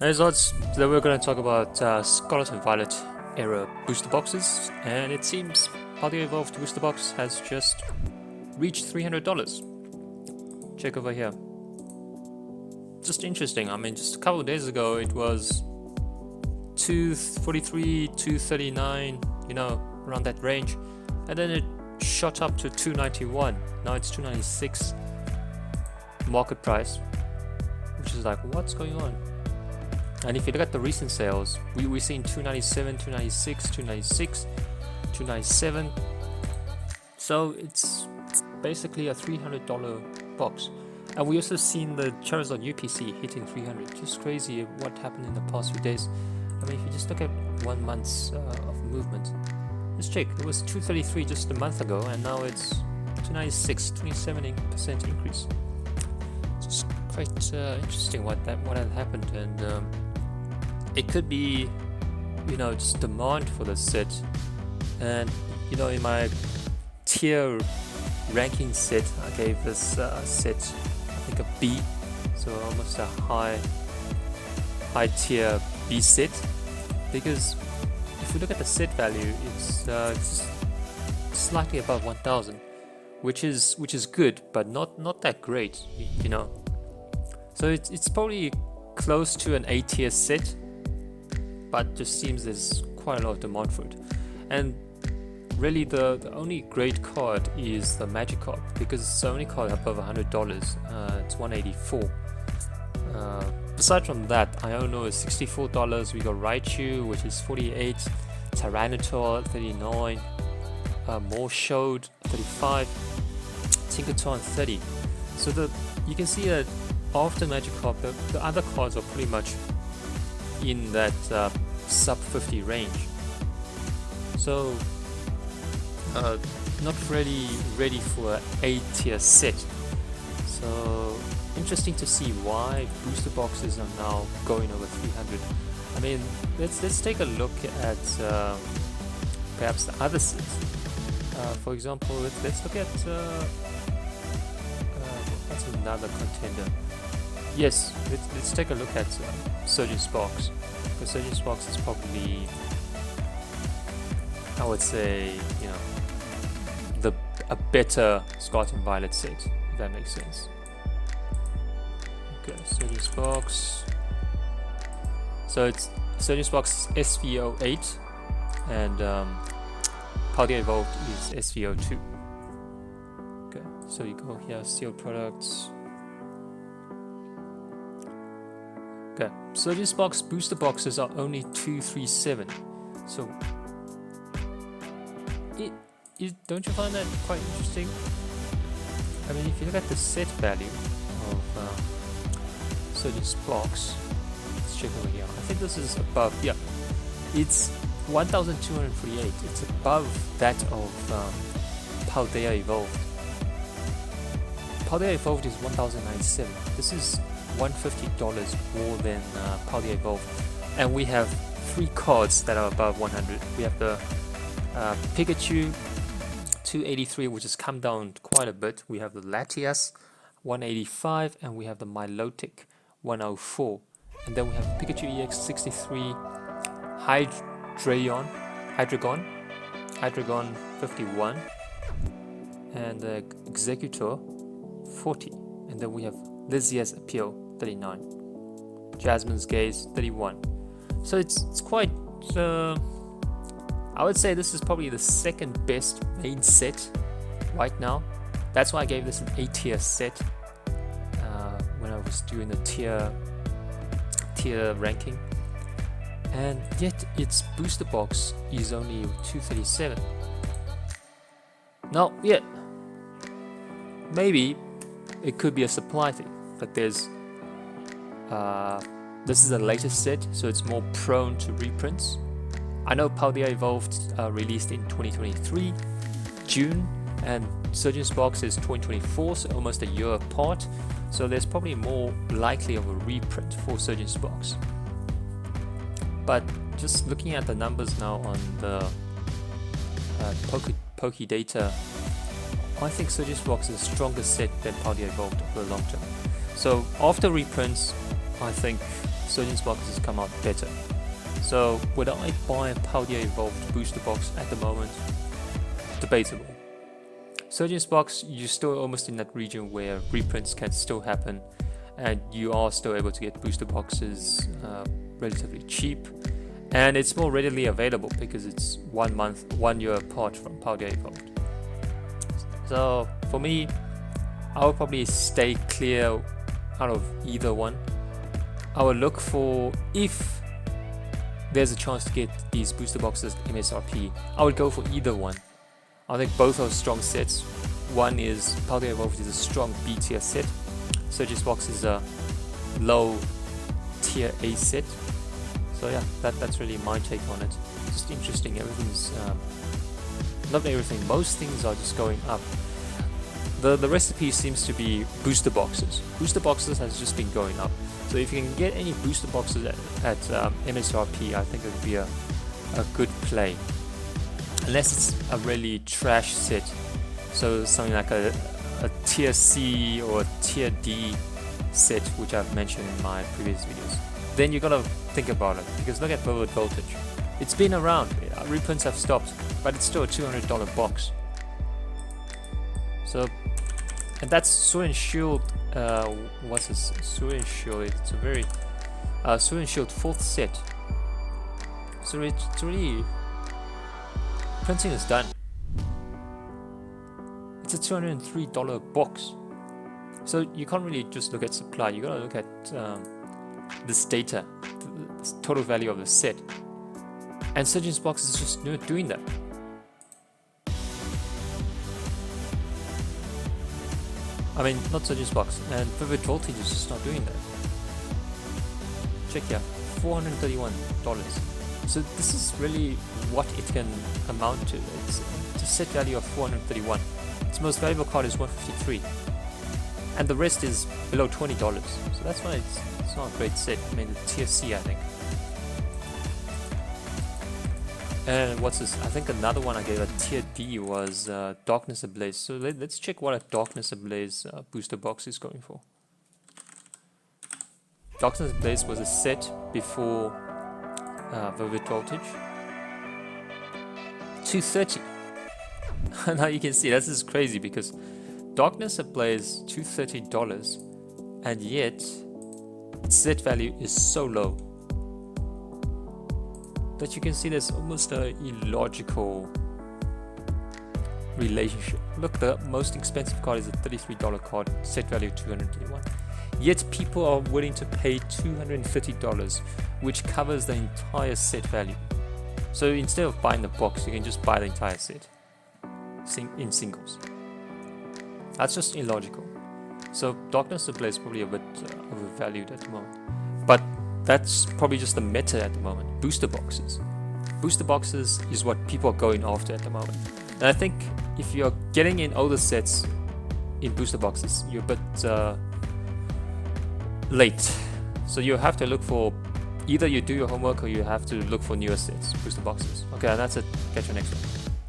Hey Zods, today we're going to talk about Scarlet and Violet era booster boxes, and it seems Paldea Evolved booster box has just reached $300. Check over here. Just interesting. I mean, just a couple of days ago it was 243, 239, around that range, and then it shot up to 291. Now it's 296 market price, which is like, what's going on? And if you look at the recent sales, we're seeing 297, 296, 296, 297. So it's basically a $300 box. And we also seen the Charizard UPC hitting 300. Just crazy what happened in the past few days. I mean, if you just look at 1 month's of movement, just check. It was 233 just a month ago, and now it's 296, 27% increase. It's quite interesting what had happened, and it could be, just demand for the set. And in my tier ranking set, I gave this set, I think, a B, so almost a high tier B set, because if you look at the set value, it's slightly above 1000, which is good, but not that great, So it's probably close to an A tier set, but just seems there's quite a lot of demand for it. And really the only great card is the Magikarp, because it's the only card above $100. It's 184. Aside from that, Iono is $64. We got Raichu, which is 48, Tyranitar 39, Morshode 35, Tinkaton 30. So you can see that after Magikarp, the other cards are pretty much in that sub 50 range. So not really ready for an A tier set. So interesting to see why booster boxes are now going over 300. I mean, let's take a look at perhaps the other sets. For example, let's look at what's another contender. Yes, let's take a look at Surgeon Sparks. Because Surgeon Sparks is probably, I would say, a better Scarlet and Violet set, if that makes sense. Okay, Surgeon Sparks. So it's Surgeon Sparks SVO8, and Paldea Evolved is SVO2. Okay, so you go here, sealed products. Okay, Surgeon Sparks booster boxes are only 237. So, don't you find that quite interesting? I mean, if you look at the set value of Surgeon Sparks, let's check over here. I think this is above, yeah, it's 1248. It's above that of Paldea Evolved. Paldea Evolved is 1097. This is $150 more than Paldea Evolved, and we have 3 cards that are above 100. We have the Pikachu 283, which has come down quite a bit. We have the Latias 185, and we have the Milotic 104, and then we have Pikachu EX 63, Hydreigon 51, and the Executor 40, and then we have Lizia's Appeal 39, Jasmine's Gaze 31. So it's quite, I would say this is probably the second best main set right now. That's why I gave this an A tier set when I was doing the tier ranking. And yet its booster box is only 237. Now, yeah, maybe it could be a supply thing, but there's this is a latest set, so it's more prone to reprints. I know Paldea Evolved released in 2023 June, and Surgeon Sparks is 2024, so almost a year apart, so there's probably more likely of a reprint for Surgeon Sparks. But just looking at the numbers now on the Poké data, I think Surgeon Sparks is a stronger set than Paldea Evolved over the long term. So after reprints, I think Surgeon's Box has come out better. So would I buy a Paldea Evolved booster box at the moment? Debatable. Surgeon's Box, you're still almost in that region where reprints can still happen, and you are still able to get booster boxes relatively cheap, and it's more readily available because it's 1 year apart from Paldea Evolved. So for me, I would probably stay clear out of either one. I would look for, if there's a chance to get these booster boxes MSRP, I would go for either one. I think both are strong sets. One is Paldea Evolved is a strong B tier set. Surgeon's Box is a low tier A set. So yeah, that's really my take on it. Just interesting. Everything's not everything. Most things are just going up. The recipe seems to be booster boxes. Booster boxes has just been going up. So if you can get any booster boxes at MSRP, I think it would be a good play. Unless it's a really trash set, so something like a tier C or tier D set, which I've mentioned in my previous videos, then you gotta think about it, because look at Velvet Voltage. It's been around, reprints have stopped, but it's still a $200 box. So, and that's Sword and Shield, what's this? Sword and Shield, it's a very, Sword and Shield 4th set. So it's really, printing is done. It's a $203 box. So you can't really just look at supply, you gotta look at this data, the total value of the set. And Surgeon's Box is just not doing that. I mean, not Surgeon's Box, and Vivid Voltage is just not doing that. Check here, $431. So this is really what it can amount to. It's a set value of 431. Its most valuable card is 153, and the rest is below $20. So that's why it's not a great set. I mean, the tier C, I think. And what's this? I think another one I gave a tier D was Darkness Ablaze. So let's check what a Darkness Ablaze booster box is going for. Darkness Ablaze was a set before Vivid Voltage. $230. Now you can see this is crazy, because Darkness Ablaze $230, and yet its set value is so low that you can see there's almost a illogical relationship. Look, the most expensive card is a $33 card, set value $231. Yet people are willing to pay $230, which covers the entire set value. So instead of buying the box, you can just buy the entire set in singles. That's just illogical. So Darkness Ablaze is probably a bit overvalued at the moment. But that's probably just the meta at the moment. Booster boxes. Booster boxes is what people are going after at the moment. And I think if you're getting in older sets in booster boxes, you're a bit late. So you have to look for, either you do your homework or you have to look for newer sets, booster boxes. Okay, and that's it. Catch you next one.